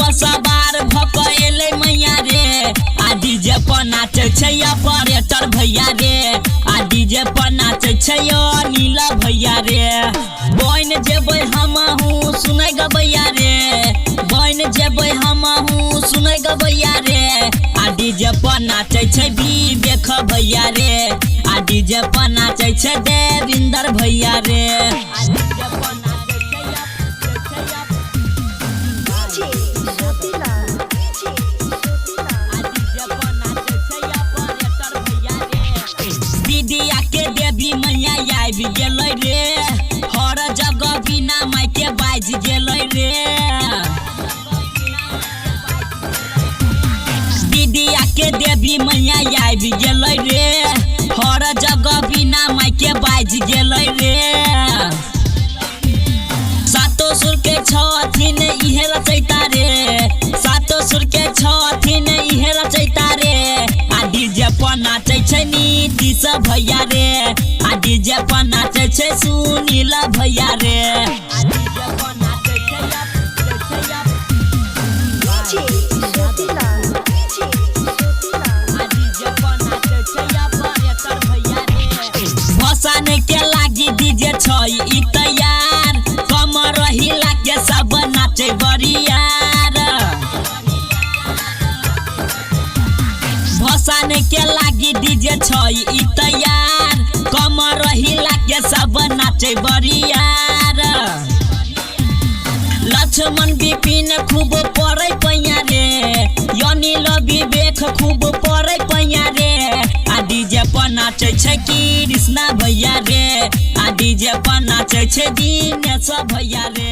पर सवार भकएले मैया रे आ डीजे पर नाचे छै ऑपरेटर भैया रे आ डीजे पर नाचे छै नीला भैया रे बन जेबै हमहू सुनै गबैया रे बन जेबै हमहू सुनै गबैया रे आ डीजे पर नाचे छै विवेक भैया रे आ डीजे पर नाचे छै देविंदर भैया रे आ डीजे पर दीदिया के देवी मैया आबि गेलै रे हर जगह बिना माई के बाज गेलै रे दीदिया के देवी मैया आबि गेलै रे हर जगह बिना माई के बाज गेलै रे सातो सुर के छथिन इहे रचैता रे सातो सुर के छथिन इहे रचैता रे आ डीजे पर नाचे छै नीतीश भैया रे आ डीजे पर नाचे छै सुनील भैया रे आ डीजे पर नाचे छै भसान के लागी डीजे छै ई तैयार कमर हिला के सब नाचे बरियार भसान के लागी डीजे छै ई तैयार कमर हिला के सब नाचे बरियार लक्ष्मण विपिन खूब पड़ै पैया रे अनिल विवेक खूब पड़ै पैया रे आ डीजे पर नाचे छै कृष्णा भैया रे आ डीजे पर नाचे छै दिनेश भैया रे।